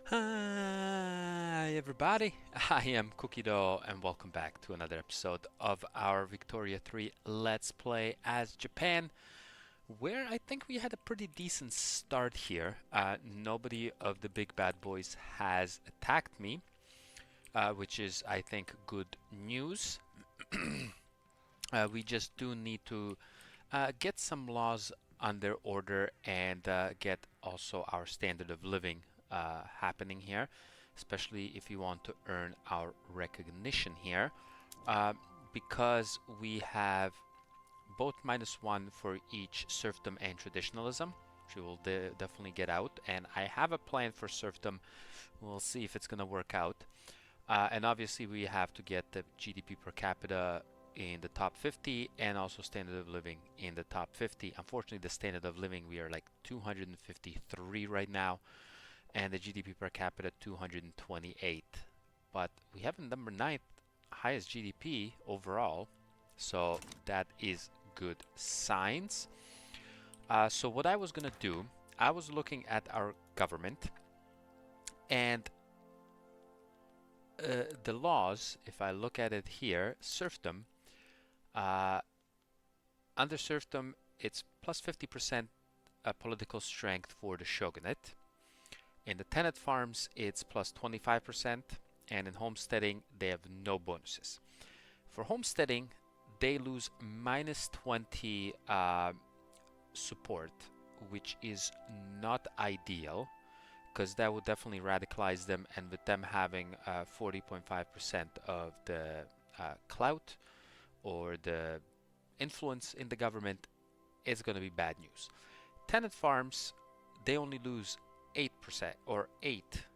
Hi everybody, I am Cookie Dough and welcome back to another episode of our Victoria 3 Let's Play as Japan, where I think we had a pretty decent start here. Nobody of the big bad boys has attacked me, which is, I think, good news. We just do need to get some laws under order and get also our standard of living happening here, especially if you want to earn our recognition here, uh, because we have both -1 for each serfdom and traditionalism, which we will definitely get out. And I have a plan for serfdom. We'll see if it's going to work out. And obviously, we have to get the GDP per capita in the top 50 and also standard of living in the top 50. Unfortunately, the standard of living, we are like 253 right now, and the GDP per capita 228. But we have the number 9th highest GDP overall, so that is good signs. So what I was gonna do, I was looking at our government and the laws. If I look at it here, serfdom. Uh, Under serfdom, it's plus 50% political strength for the shogunate. In the tenant farms, it's plus 25%, and in homesteading, they have no bonuses. For homesteading, they lose minus 20 support, which is not ideal because that would definitely radicalize them, and with them having 40.5% of the clout or the influence in the government, it's going to be bad news. Tenant farms, they only lose 8% or 8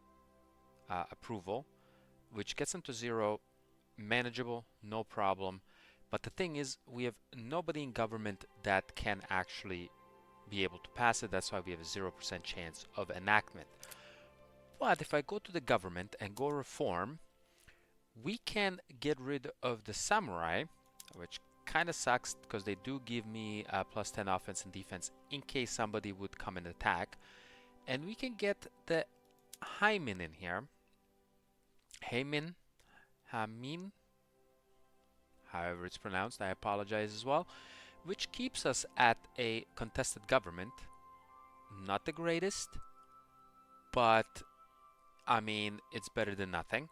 approval, which gets them to 0, manageable, no problem. But the thing is, we have nobody in government that can actually be able to pass it. That's why we have a 0% chance of enactment. But if I go to the government and go reform, we can get rid of the samurai, which kind of sucks because they do give me plus 10 offense and defense in case somebody would come and attack. And we can get the Hymin in here. Hymin, Hamin, however it's pronounced, I apologize as well, which keeps us at a contested government. Not the greatest, but I mean, it's better than nothing.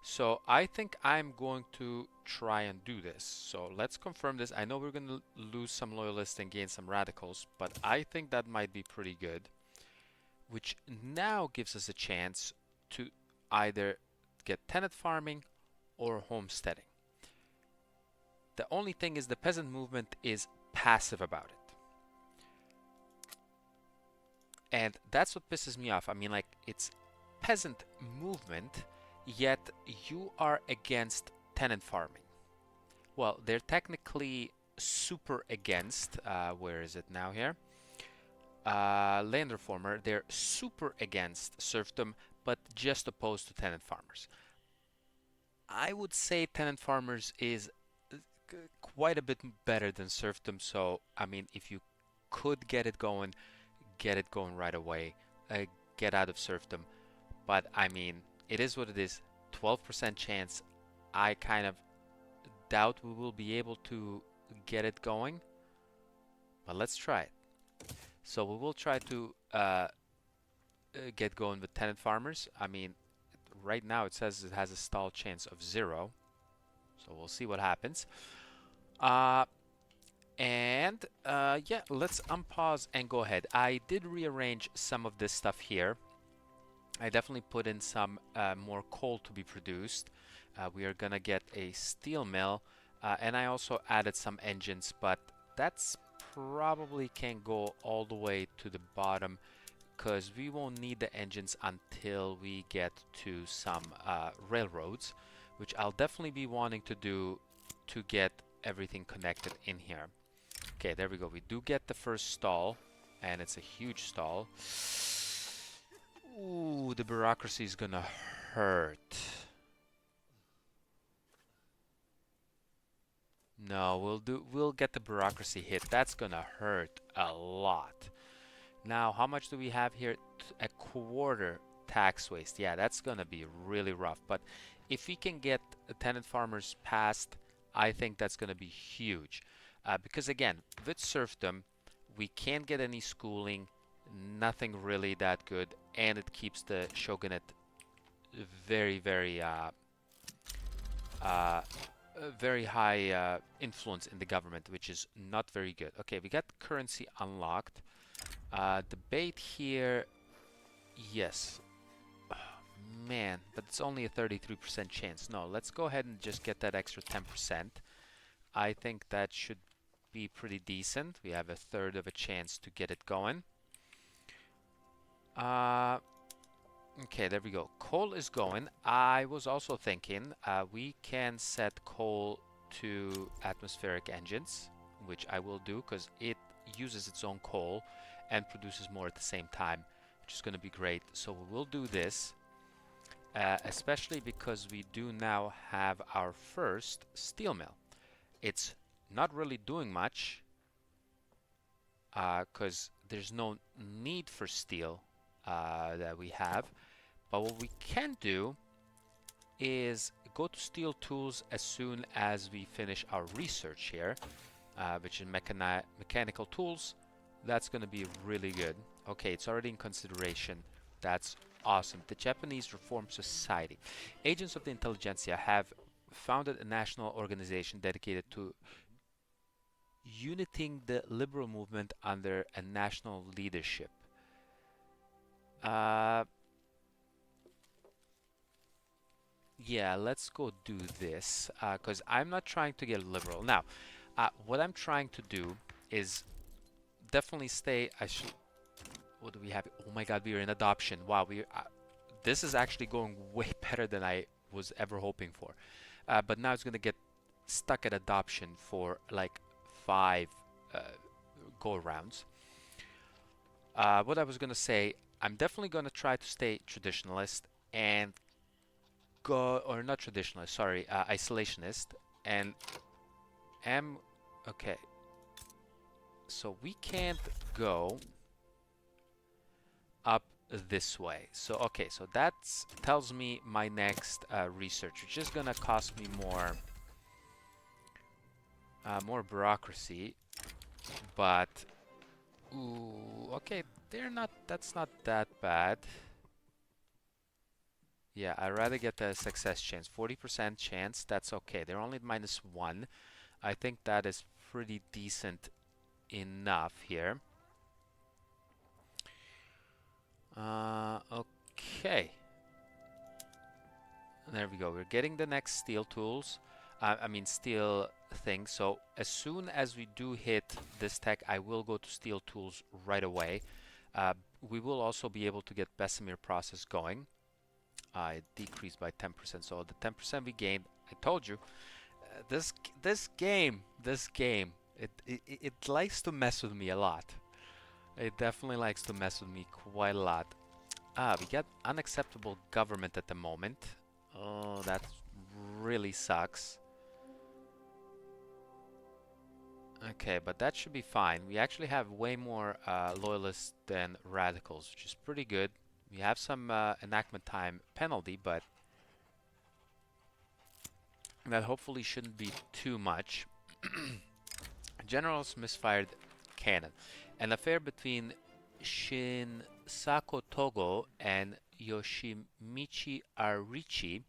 So I think I'm going to try and do this. So let's confirm this. I know we're going to lose some loyalists and gain some radicals, but I think that might be pretty good, which now gives us a chance to either get tenant farming or homesteading. The only thing is the peasant movement is passive about it. And that's what pisses me off. I mean, like, it's peasant movement, yet you are against tenant farming. Well, they're technically super against, where is it now here? Land reformer, they're super against serfdom, but just opposed to tenant farmers. I would say tenant farmers is quite a bit better than serfdom, so I mean, if you could get it going right away, get out of serfdom. But I mean, it is what it is. 12% chance. I kind of doubt we will be able to get it going, but let's try it. So we will try to get going with tenant farmers. I mean, right now it says it has a stall chance of 0, so we'll see what happens. Uh, yeah, let's unpause and go ahead. I did rearrange some of this stuff here. I definitely put in some more coal to be produced. We are gonna get a steel mill, and I also added some engines, but that's probably can't go all the way to the bottom because we won't need the engines until we get to some railroads, which I'll definitely be wanting to do to get everything connected in here. Okay, there we go. We do get the first stall, and it's a huge stall. Ooh, the bureaucracy is gonna hurt. No, we'll get the bureaucracy hit. That's gonna hurt a lot. Now, how much do we have here? A quarter, tax waste. Yeah, that's gonna be really rough. But if we can get tenant farmers passed, I think that's gonna be huge. Because again, with serfdom, we can't get any schooling, nothing really that good, and it keeps the shogunate very, uh, very high influence in the government, which is not very good. Okay, we got currency unlocked. Debate here, yes. Man, but it's only a 33% chance. No, let's go ahead and just get that extra 10%. I think that should be pretty decent. We have a third of a chance to get it going. Okay, there we go. Coal is going. I was also thinking we can set coal to atmospheric engines, which I will do because it uses its own coal and produces more at the same time, which is going to be great. So we will do this, especially because we do now have our first steel mill. It's not really doing much because there's no need for steel that we have. But what we can do is go to steel tools as soon as we finish our research here, which is mechanical tools. That's going to be really good. Okay, it's already in consideration. That's awesome. The Japanese Reform Society. Agents of the intelligentsia have founded a national organization dedicated to uniting the liberal movement under a national leadership. Yeah, let's go do this because I'm not trying to get liberal. Now, what I'm trying to do is definitely stay. What do we have? Oh my God, we are in adoption. Wow, this is actually going way better than I was ever hoping for. But now it's going to get stuck at adoption for like 5 go rounds. What I was going to say, I'm definitely going to try to stay traditionalist and or not traditionalist, sorry, isolationist, and okay. So we can't go up this way. So okay, so that tells me my next research, which is gonna cost me more bureaucracy, but ooh, okay, that's not that bad. Yeah, I'd rather get the success chance. 40% chance, that's okay. They're only -1. I think that is pretty decent enough here. Okay. There we go. We're getting the next steel tools. I mean steel thing. So as soon as we do hit this tech, I will go to steel tools right away. We will also be able to get Bessemer process going. It decreased by 10%. So the 10% we gained, I told you, this game, it likes to mess with me a lot. It definitely likes to mess with me quite a lot. We got unacceptable government at the moment. Oh, that really sucks. Okay, but that should be fine. We actually have way more loyalists than radicals, which is pretty good. We have some enactment time penalty, but that hopefully shouldn't be too much. Generals misfired cannon. An affair between Shinsako Togo and Yoshimichi Arichi,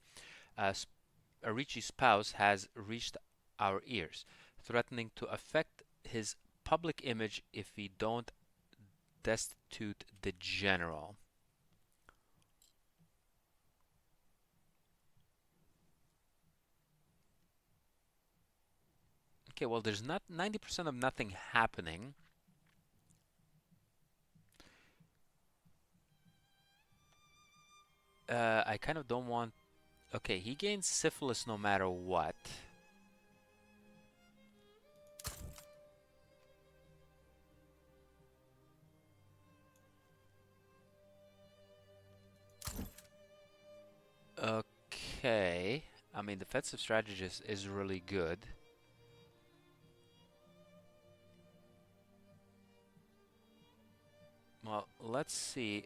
Arichi's spouse, has reached our ears, threatening to affect his public image if we don't destitute the general. Okay, well, there's not 90% of nothing happening. I kind of don't want... Okay, he gains syphilis no matter what. Okay. I mean, defensive strategist is really good. Well, let's see.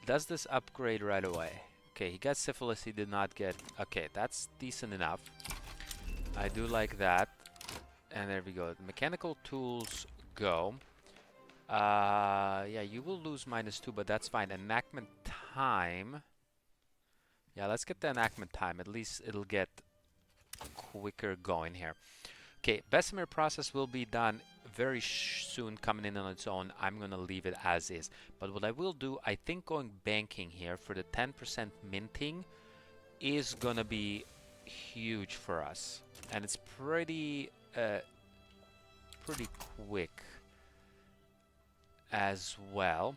does this upgrade right away? Okay, he got syphilis, he did not get... Okay, that's decent enough. I do like that. And there we go. Mechanical tools go. Yeah, you will lose -2, but that's fine. Enactment time. Yeah, let's get the enactment time. At least it'll get quicker going here. Okay, Bessemer process will be done very soon, coming in on its own. I'm going to leave it as is. But what I will do, I think going banking here for the 10% minting is going to be huge for us. And it's pretty quick as well.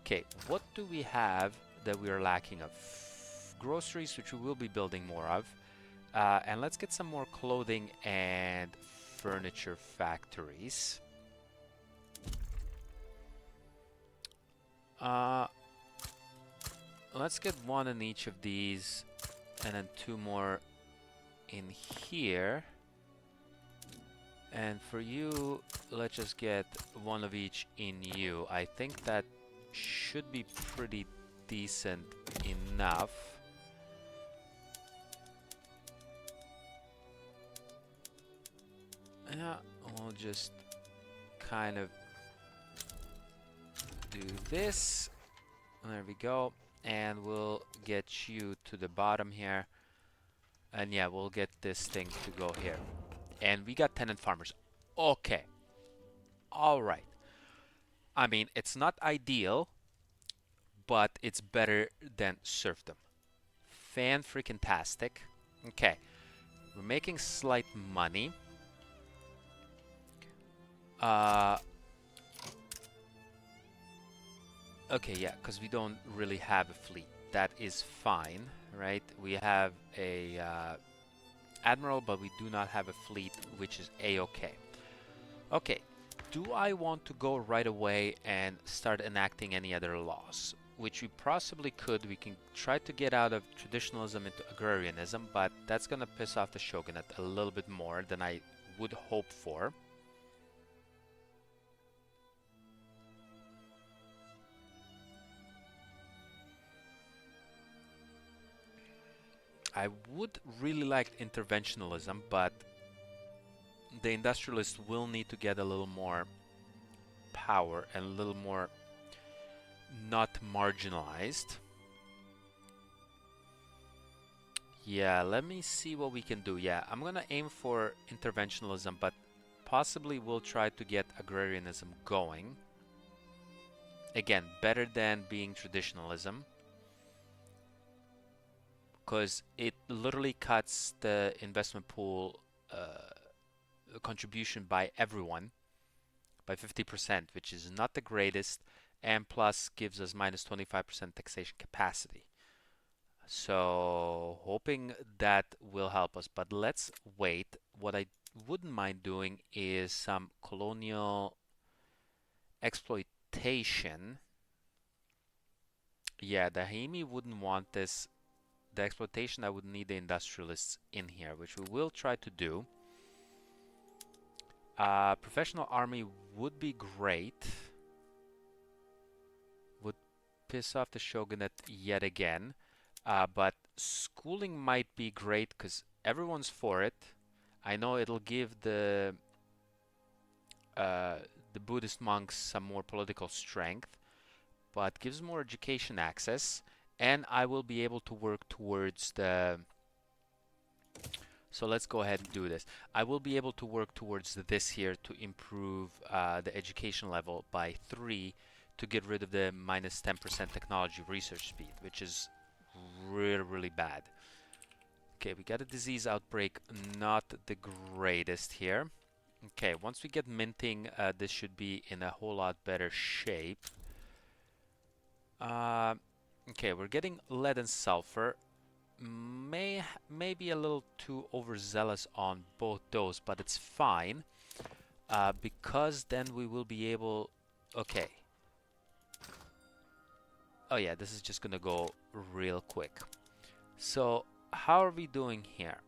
Okay, what do we have that we are lacking of? Groceries, which we will be building more of. And let's get some more clothing and furniture factories. Let's get one in each of these, and then 2 more in here. And for you, let's just get 1 of each in you. I think that should be pretty decent enough. Yeah, we'll just kind of do this. There we go. And we'll get you to the bottom here. And yeah, we'll get this thing to go here. And we got tenant farmers. Okay. All right. I mean, it's not ideal, but it's better than serfdom. Fan-freaking-tastic. Okay. We're making slight money. Okay, yeah, because we don't really have a fleet. That is fine, right? We have a admiral, but we do not have a fleet, which is a-okay. Okay, do I want to go right away and start enacting any other laws? Which we possibly could. We can try to get out of traditionalism into agrarianism, but that's going to piss off the shogunate a little bit more than I would hope for. I would really like interventionalism, but the industrialists will need to get a little more power and a little more not marginalized. Yeah, let me see what we can do. Yeah, I'm gonna aim for interventionalism, but possibly we'll try to get agrarianism going. Again, better than being traditionalism, because it literally cuts the investment pool contribution by everyone by 50%, which is not the greatest, and plus gives us -25% taxation capacity. So hoping that will help us, but let's wait. What I wouldn't mind doing is some colonial exploitation. Yeah, the Haimi wouldn't want this. The exploitation, I would need the industrialists in here, which we will try to do. Professional army would be great. Would piss off the shogunate yet again. But schooling might be great because everyone's for it. I know it'll give the Buddhist monks some more political strength, but gives more education access, and I will be able to work towards the... So let's go ahead and do this. I will be able to work towards this here to improve the education level by 3 to get rid of the -10% technology research speed, which is really bad. Okay, we got a disease outbreak, not the greatest here. Okay, once we get minting, this should be in a whole lot better shape. Okay, we're getting lead and sulfur. May be a little too overzealous on both those, but it's fine, because then we will be able... Okay. Oh yeah, this is just gonna go real quick. So how are we doing here?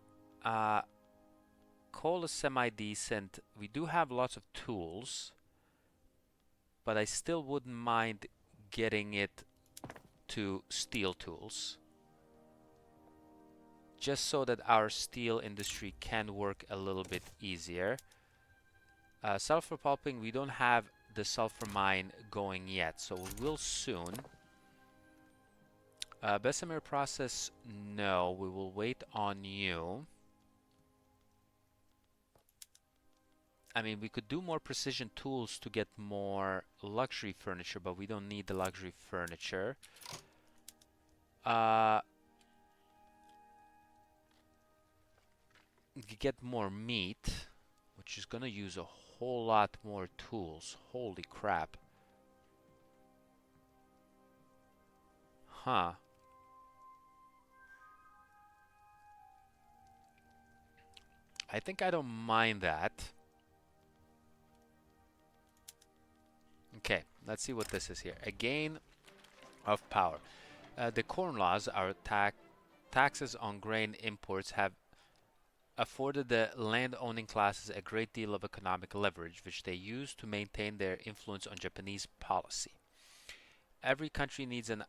Coal is semi-decent. We do have lots of tools, but I still wouldn't mind getting it to steel tools, just so that our steel industry can work a little bit easier. Sulfur pulping, we don't have the sulfur mine going yet, so we will soon. Bessemer process, no, we will wait on you. I mean, we could do more precision tools to get more luxury furniture, but we don't need the luxury furniture. You get more meat, which is gonna use a whole lot more tools. Holy crap. Huh. I think I don't mind that. Okay, let's see what this is here. A gain of power. The corn laws, our taxes on grain imports, have afforded the land-owning classes a great deal of economic leverage, which they use to maintain their influence on Japanese policy. Every country needs an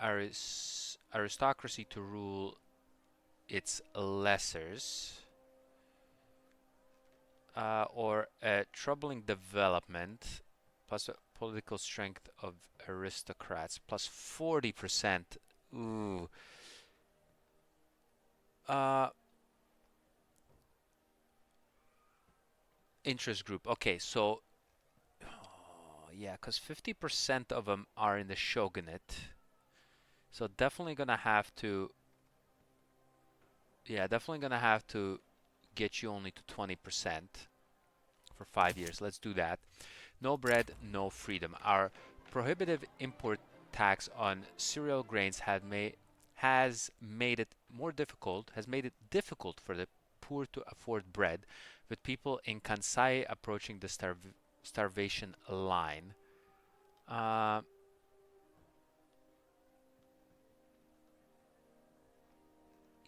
aristocracy to rule its lessers, or a troubling development, plus political strength of aristocrats, plus 40%. Ooh. Interest group. Okay, so yeah, because 50% of them are in the shogunate. So definitely gonna have to, yeah, definitely gonna have to get you only to 20% for 5 years. Let's do that. No bread, no freedom. Our prohibitive import tax on cereal grains has made it difficult for the poor to afford bread, with people in Kansai approaching the starvation line.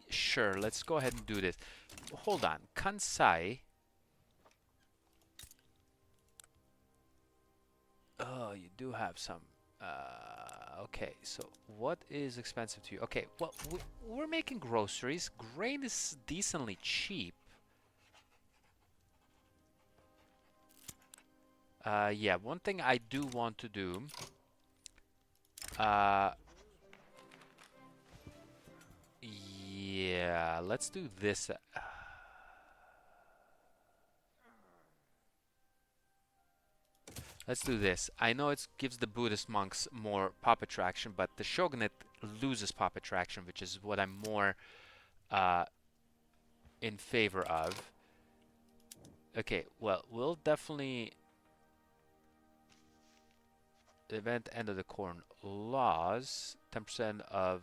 Sure, let's go ahead and do this. Hold on, Kansai. Oh, you do have some. Okay, so what is expensive to you? Okay, well, we're making groceries. Grain is decently cheap. Yeah, one thing I do want to do. Yeah, let's do this. Let's do this. I know it gives the Buddhist monks more pop attraction, but the shogunate loses pop attraction, which is what I'm more in favor of. Okay, well, we'll definitely event end of the corn laws. 10% of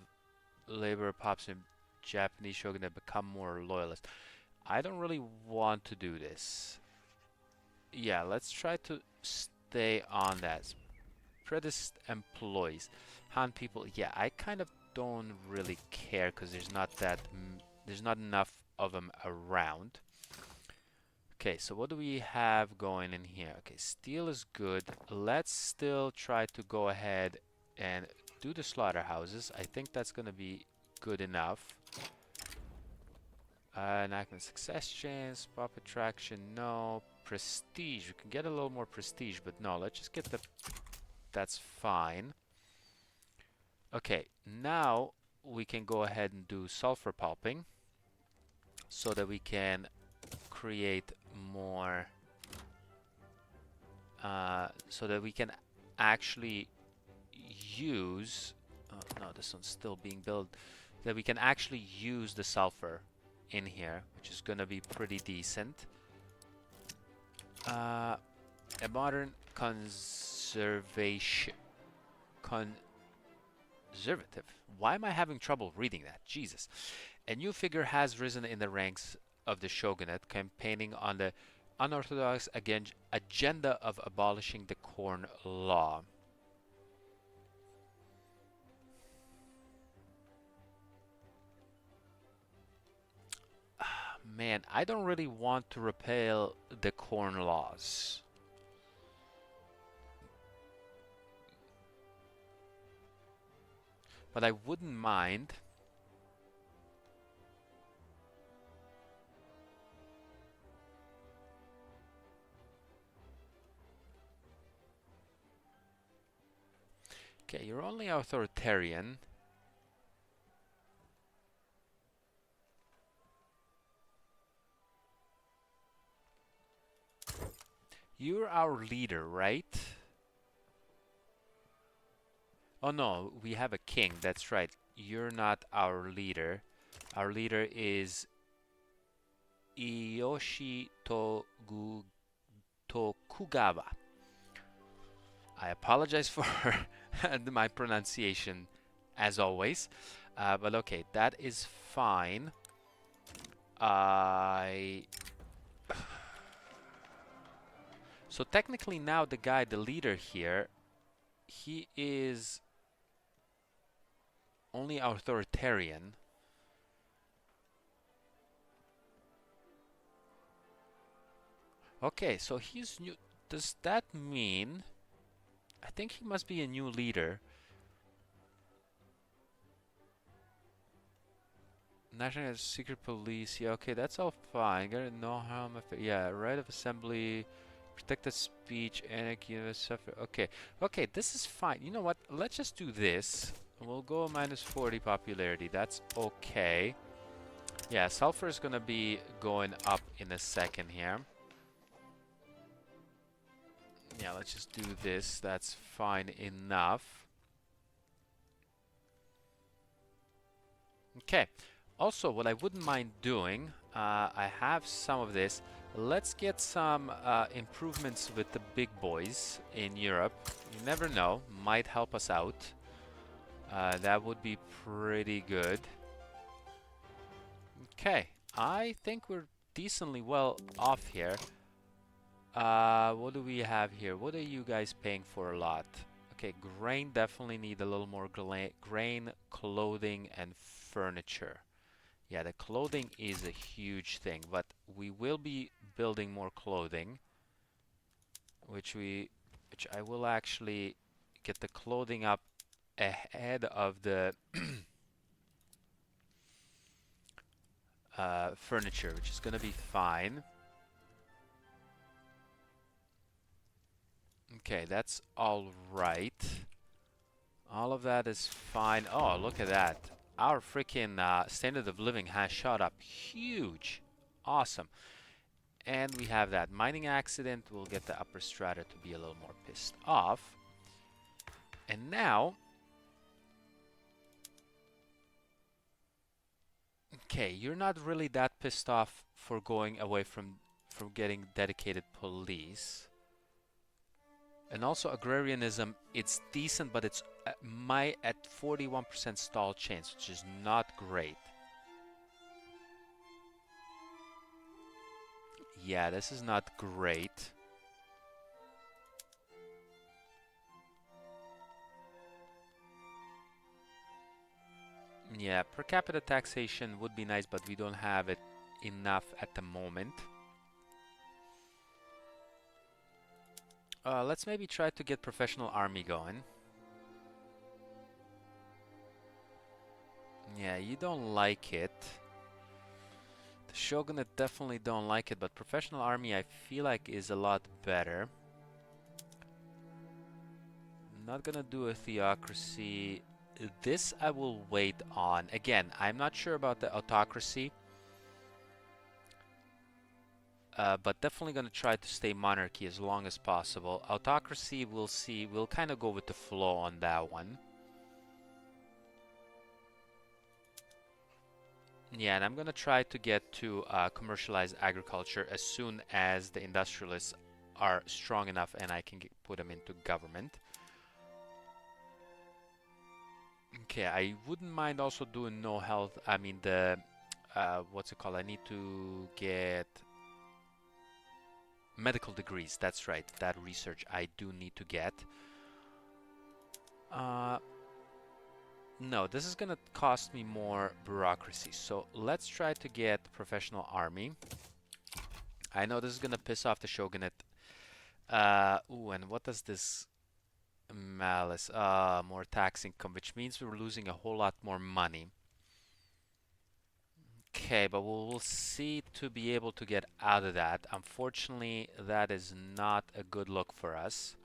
labor pops in Japanese shogunate become more loyalist. I don't really want to do this. Yeah, let's try to stay on that. Prediced employees. Han people, yeah, I kind of don't really care because there's not enough of them around. Okay, so what do we have going in here? Okay, steel is good. Let's still try to go ahead and do the slaughterhouses. I think that's going to be good enough. Enactment success chance, pop attraction, no. Prestige, we can get a little more prestige, but no, let's just get the... That's fine. Okay, now we can go ahead and do sulfur pulping so that we can create more, so that we can actually use, oh no, this one's still being built, that we can actually use the sulfur in here, which is gonna be pretty decent. A modern conservative. Why am I having trouble reading that? Jesus. A new figure has risen in the ranks of the shogunate, campaigning on the unorthodox agenda of abolishing the corn law. Man, I don't really want to repeal the corn laws. But I wouldn't mind. Okay, you're only authoritarian. You're our leader, right? Oh no, we have a king. That's right. You're not our leader. Our leader is Iyoshi Tokugawa. I apologize for my pronunciation as always. But okay, that is fine. I So technically now the guy, the leader here, he is only authoritarian. Okay, so he's new. Does that mean... I think he must be a new leader. National Secret Police. Yeah, okay, that's all fine. Got no harm. Yeah, right of assembly, protected speech, anarchy, suffer. Okay, okay, this is fine. You know what? Let's just do this. We'll go -40 popularity. That's okay. Yeah, sulfur is gonna be going up in a second here. Yeah, let's just do this. That's fine enough. Okay. Also, what I wouldn't mind doing, I have some of this. Let's get some improvements with the big boys in Europe. You never know, might help us out. That would be pretty good. Okay, I think we're decently well off here. What do we have here? What are you guys paying for a lot? Okay, grain definitely need a little more grain, clothing, and furniture. Yeah, the clothing is a huge thing, but we will be building more clothing, which I will actually get the clothing up ahead of the furniture, which is gonna be fine. Okay, that's all right. All of that is fine. Oh, look at that. Our freaking standard of living has shot up huge. Awesome. And we have that mining accident. We'll get the upper strata to be a little more pissed off. And now, okay, you're not really that pissed off for going away from getting dedicated police. And also agrarianism, it's decent, but it's at 41% stall chance, which is not great. Yeah, this is not great. Yeah, per capita taxation would be nice, but we don't have it enough at the moment. Let's maybe try to get professional army going. Yeah, you don't like it. The shogunate definitely don't like it, but professional army I feel like is a lot better. I'm not gonna do a theocracy. This I will wait on. Again, I'm not sure about the autocracy. But definitely going to try to stay monarchy as long as possible. Autocracy, we'll see. We'll kind of go with the flow on that one. Yeah, and I'm going to try to get to commercialize agriculture as soon as the industrialists are strong enough and I can put them into government. Okay, I wouldn't mind also doing no health. I mean, what's it called? I need to get medical degrees. That's right. That research I do need to get. No, this is gonna cost me more bureaucracy. So let's try to get professional army. I know this is gonna piss off the shogunate. Ooh, and what does this Malice. More tax income, which means we're losing a whole lot more money. Okay, but we'll see to be able to get out of that. Unfortunately, that is not a good look for us.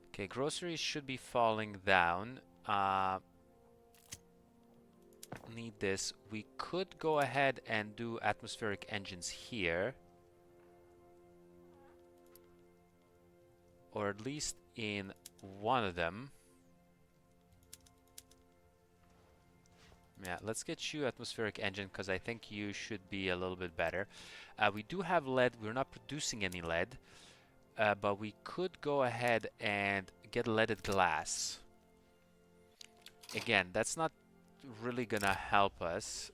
Okay, groceries should be falling down. Need this. We could go ahead and do atmospheric engines here. Or at least in one of them. Yeah, let's get you atmospheric engine because I think you should be a little bit better. We do have lead. We're not producing any lead. But we could go ahead and get leaded glass. Again, that's not really gonna help us.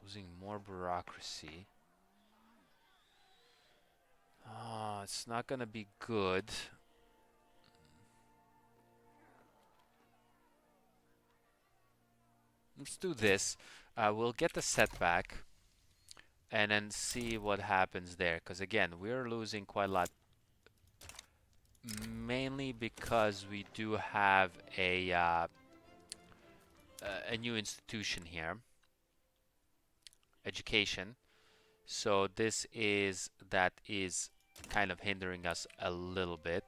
Losing more bureaucracy. Oh, it's not gonna be good. Let's do this. We'll get the setback and then see what happens there. Because again, we're losing quite a lot. Mainly because we do have a new institution here. Education. So that is kind of hindering us a little bit.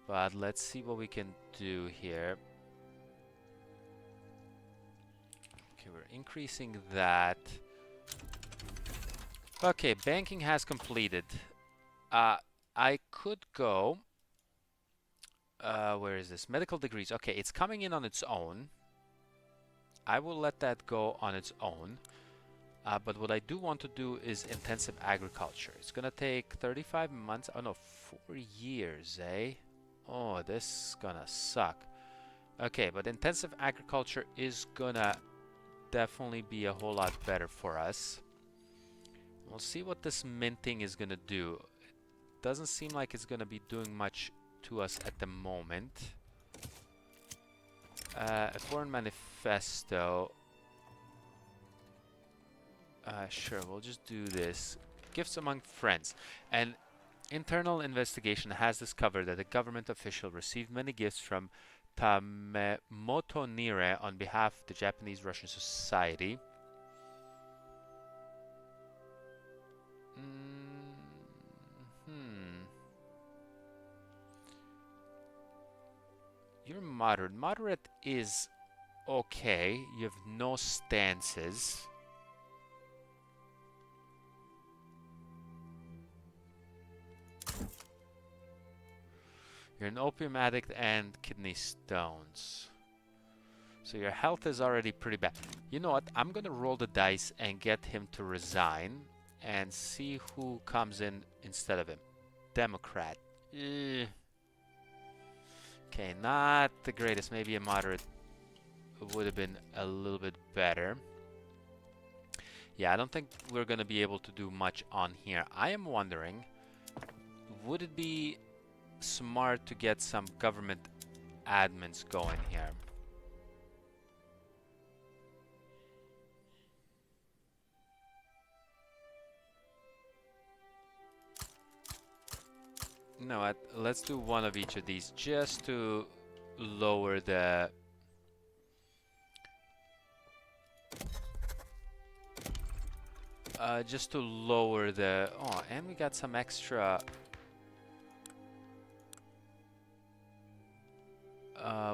But let's see what we can do here. Okay, we're increasing that. Okay, banking has completed. I could go. Where is this? Medical degrees. Okay, it's coming in on its own. I will let that go on its own. But what I do want to do is intensive agriculture. It's gonna take 35 months. Oh no, 4 years, eh? Oh, this is gonna suck. Okay, but intensive agriculture is gonna definitely be a whole lot better for us. We'll see what this minting is gonna do. It doesn't seem like it's gonna be doing much to us at the moment. A foreign manifesto. Sure, we'll just do this. Gifts among friends. An internal investigation has discovered that a government official received many gifts from Tamemoto Nire on behalf of the Japanese Russian Society. You're moderate. Moderate is okay. You have no stances. You're an opium addict and kidney stones. So your health is already pretty bad. You know what? I'm gonna roll the dice and get him to resign and see who comes in instead of him. Democrat. Okay, not the greatest. Maybe a moderate would have been a little bit better. Yeah, I don't think we're gonna be able to do much on here. I am wondering, would it be smart to get some government admins going here? No, let's do one of each of these just to lower the oh, and we got some extra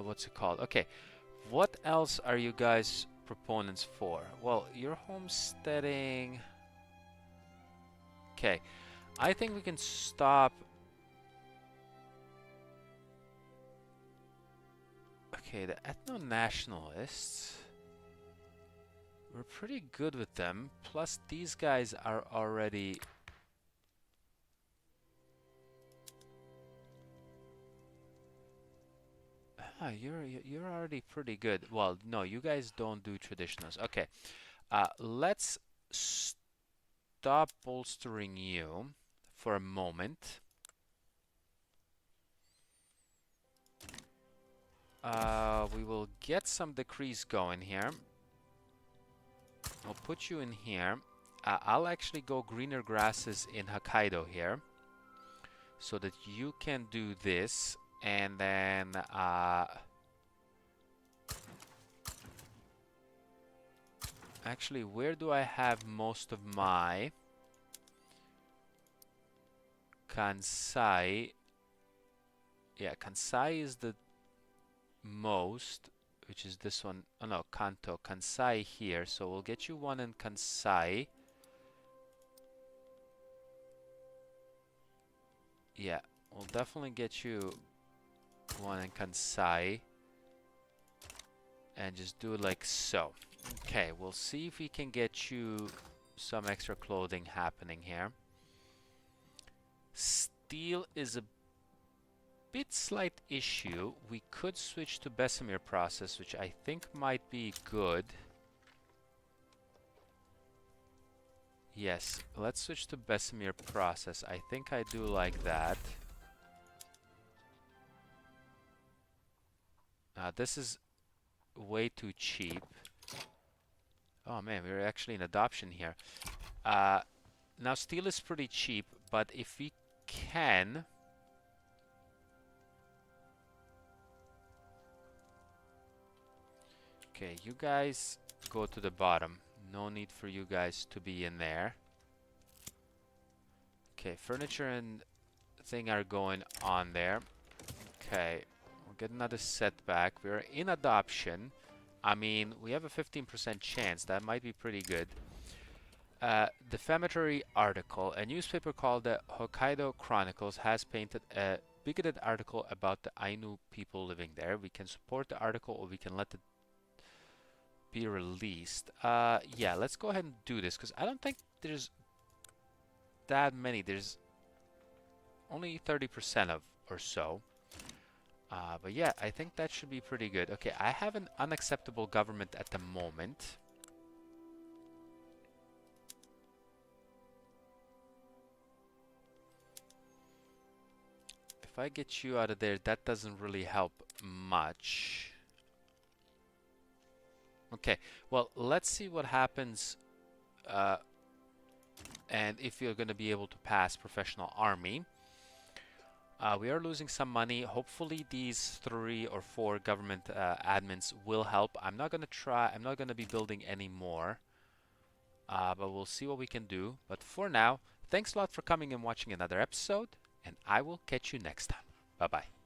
what's it called? Okay, what else are you guys proponents for? Well, you're homesteading. Okay, I think we can stop. Okay, the ethno-nationalists, we're pretty good with them. Plus, these guys are already. You're already pretty good. Well, no, you guys don't do traditionals. Okay, let's stop bolstering you for a moment. We will get some decrees going here. We'll put you in here. I'll actually go greener grasses in Hokkaido here so that you can do this, and then actually, where do I have most of my Kansai? Yeah, Kansai is the most, which is this one. Oh no, Kanto. Kansai here. So we'll get you one in Kansai. Yeah, we'll definitely get you one in Kansai. And just do it like so. Okay, we'll see if we can get you some extra clothing happening here. Steel is a bit slight issue. We could switch to Bessemer process, which I think might be good. Yes, let's switch to Bessemer process. I think I do like that. This is way too cheap. Oh man, we're actually in adoption here. Now steel is pretty cheap, but if we can... Okay, you guys go to the bottom. No need for you guys to be in there. Okay, furniture and thing are going on there. Okay, we'll get another setback. We're in adoption. I mean, we have a 15% chance. That might be pretty good. Defamatory article. A newspaper called the Hokkaido Chronicles has painted a bigoted article about the Ainu people living there. We can support the article or we can let it be released. Yeah, let's go ahead and do this because I don't think there's that many. There's only 30% of or so. But yeah, I think that should be pretty good. Okay, I have an unacceptable government at the moment. If I get you out of there, that doesn't really help much. Okay, well, let's see what happens and if you're going to be able to pass professional army. We are losing some money. Hopefully these 3 or 4 government admins will help. I'm not going to be building any more. But we'll see what we can do. But for now, thanks a lot for coming and watching another episode, and I will catch you next time. Bye-bye.